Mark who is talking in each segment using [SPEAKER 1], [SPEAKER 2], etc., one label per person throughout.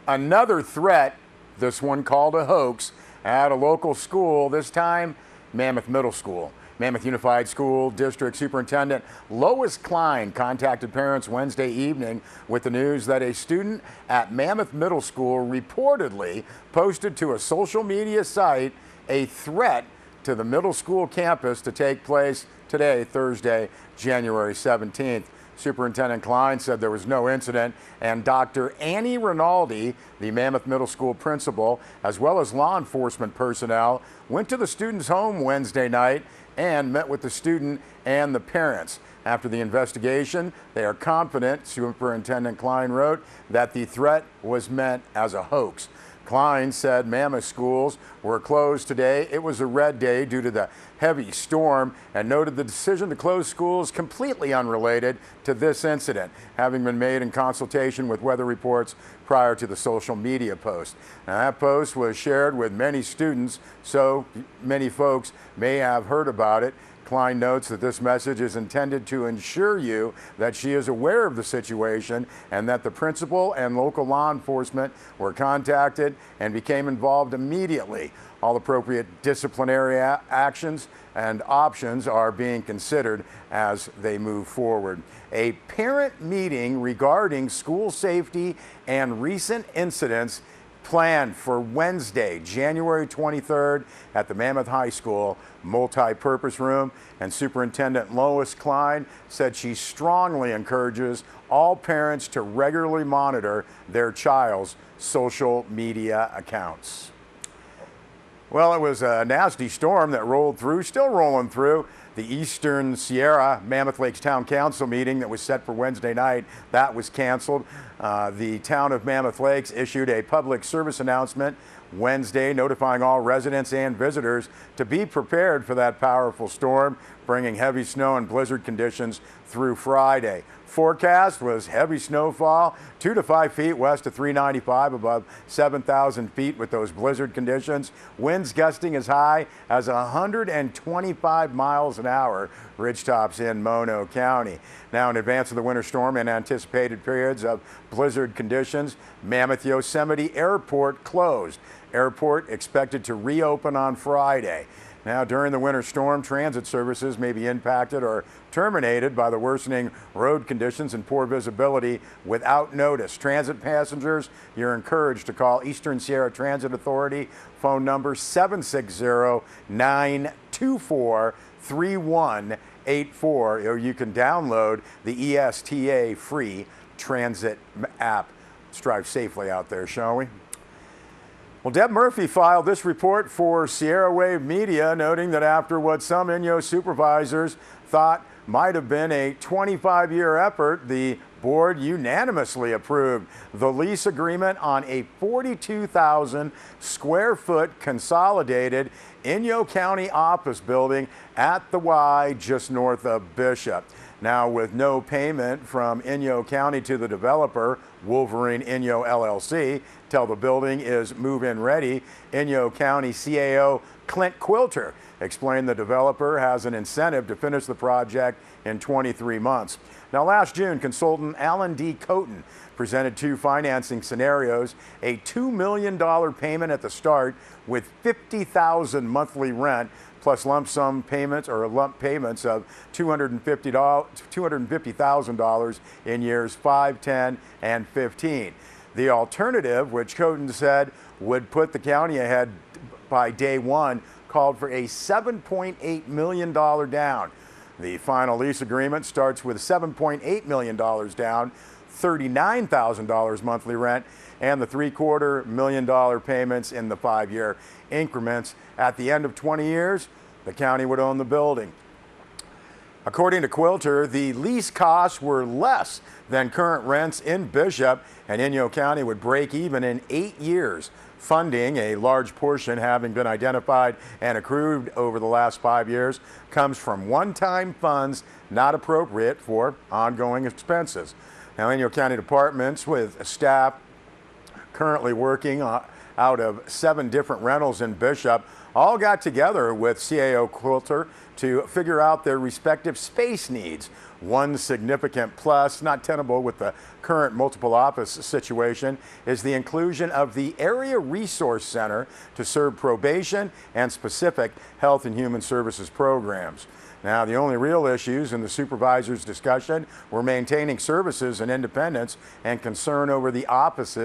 [SPEAKER 1] Another threat, this one called a hoax, at a local school, this time Mammoth Middle School. Mammoth Unified School District Superintendent Lois Klein contacted parents Wednesday evening with the news that a student at Mammoth Middle School reportedly posted to a social media site a threat to the middle school campus to take place today, Thursday, January 17th. Superintendent Klein said there was no incident, and Dr. Annie Rinaldi, the Mammoth Middle School principal, as well as law enforcement personnel, went to the student's home Wednesday night and met with the student and the parents. After the investigation, they are confident, Superintendent Klein wrote, that the threat was meant as a hoax. Klein said Mammoth schools were closed today. It was a red day due to the heavy storm, and noted the decision to close schools completely unrelated to this incident, having been made in consultation with weather reports prior to the social media post. Now, that post was shared with many students, so many folks may have heard about it. Klein notes that this message is intended to ensure you that she is aware of the situation and that the principal and local law enforcement were contacted and became involved immediately. All appropriate disciplinary actions and options are being considered as they move forward. A parent meeting regarding school safety and recent incidents planned for Wednesday, January 23rd at the Mammoth High School multi-purpose room, and Superintendent Lois Klein said she strongly encourages all parents to regularly monitor their child's social media accounts. Well, it was a nasty storm that rolled through, still rolling through. The Eastern Sierra Mammoth Lakes Town Council meeting that was set for Wednesday night, that was canceled. The town of Mammoth Lakes issued a public service announcement Wednesday notifying all residents and visitors to be prepared for that powerful storm, bringing heavy snow and blizzard conditions through Friday. Forecast was heavy snowfall, 2 to 5 feet west of 395 above 7,000 feet with those blizzard conditions. Winds gusting as high as 125 miles an hour, ridgetops in Mono County. Now, in advance of the winter storm and anticipated periods of blizzard conditions, Mammoth Yosemite Airport closed. Airport expected to reopen on Friday. Now, during the winter storm, transit services may be impacted or terminated by the worsening road conditions and poor visibility without notice. Transit passengers, you're encouraged to call Eastern Sierra Transit Authority, phone number 760-924-3184, or you can download the ESTA free transit app. Let's drive safely out there, shall we? Well, Deb Murphy filed this report for Sierra Wave Media, noting that after what some Inyo supervisors thought might have been a 25-year effort, the board unanimously approved the lease agreement on a 42,000 square foot consolidated Inyo County office building at the Y just north of Bishop. Now, with no payment from Inyo County to the developer, Wolverine Inyo LLC, till the building is move-in ready, Inyo County CAO Clint Quilter explained the developer has an incentive to finish the project in 23 months. Now, last June, consultant Alan D. Coten presented two financing scenarios, a $2 million payment at the start with $50,000 monthly rent, plus lump sum payments or lump payments of $250,000 in years 5, 10, and 15. The alternative, which Coten said would put the county ahead by day one, called for a $7.8 million down. The final lease agreement starts with $7.8 million down, $39,000 monthly rent, and the $750,000 million payments in the 5-year increments. At the end of 20 years, the county would own the building. According to Quilter, the lease costs were less than current rents in Bishop, and Inyo County would break even in 8 years. Funding, a large portion having been identified and accrued over the last 5 years, comes from one-time funds not appropriate for ongoing expenses. Now, Inyo County departments with staff currently working out of 7 different rentals in Bishop, all got together with CAO Quilter to figure out their respective space needs. One significant plus, not tenable with the current multiple office situation, is the inclusion of the Area Resource Center to serve probation and specific health and human services programs. Now, the only real issues in the supervisor's discussion were maintaining services and independence and concern over the office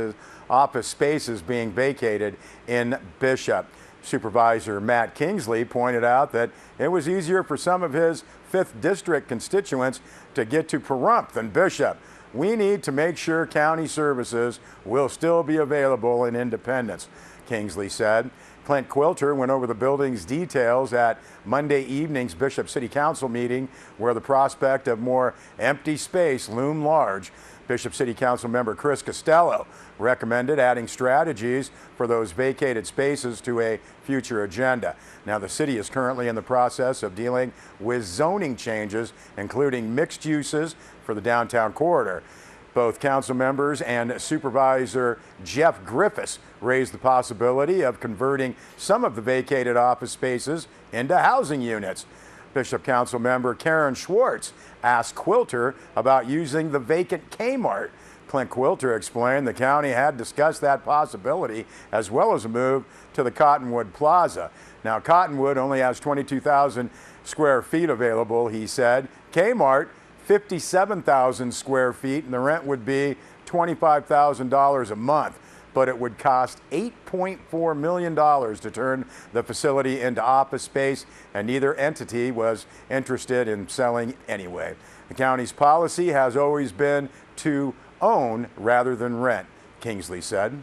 [SPEAKER 1] spaces being vacated in Bishop. Supervisor Matt Kingsley pointed out that it was easier for some of his 5th District constituents to get to Pahrump than Bishop. We need to make sure county services will still be available in Independence, Kingsley said. Clint Quilter went over the building's details at Monday evening's Bishop City Council meeting, where the prospect of more empty space loomed large. Bishop City Council member Chris Costello recommended adding strategies for those vacated spaces to a future agenda. Now, the city is currently in the process of dealing with zoning changes, including mixed uses for the downtown corridor. Both council members and Supervisor Jeff Griffiths raised the possibility of converting some of the vacated office spaces into housing units. Bishop Council member Karen Schwartz asked Quilter about using the vacant Kmart. Clint Quilter explained the county had discussed that possibility, as well as a move to the Cottonwood Plaza. Now, Cottonwood only has 22,000 square feet available, he said. Kmart, 57,000 square feet, and the rent would be $25,000 a month. But it would cost $8.4 million to turn the facility into office space, and neither entity was interested in selling anyway. The county's policy has always been to own rather than rent, Kingsley said.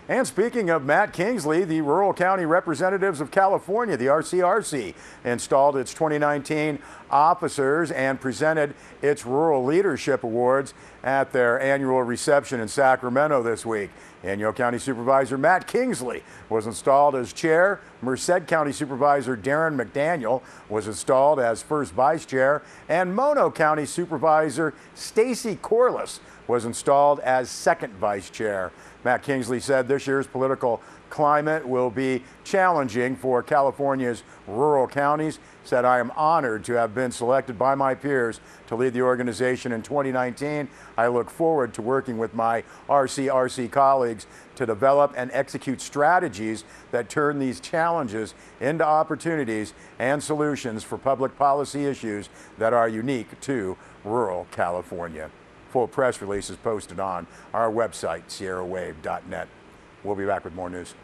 [SPEAKER 1] And speaking of Matt Kingsley, the Rural County Representatives of California, the RCRC, installed its 2019 officers and presented its Rural Leadership Awards at their annual reception in Sacramento this week. Inyo County Supervisor Matt Kingsley was installed as chair. Merced County Supervisor Darren McDaniel was installed as first vice chair, and Mono County Supervisor Stacy Corliss was installed as second vice chair. Matt Kingsley said this year's political climate will be challenging for California's rural counties. Said, I am honored to have been selected by my peers to lead the organization in 2019. I look forward to working with my RCRC colleagues to develop and execute strategies that turn these challenges into opportunities and solutions for public policy issues that are unique to rural California. Full press release is posted on our website, sierrawave.net. We'll be back with more news.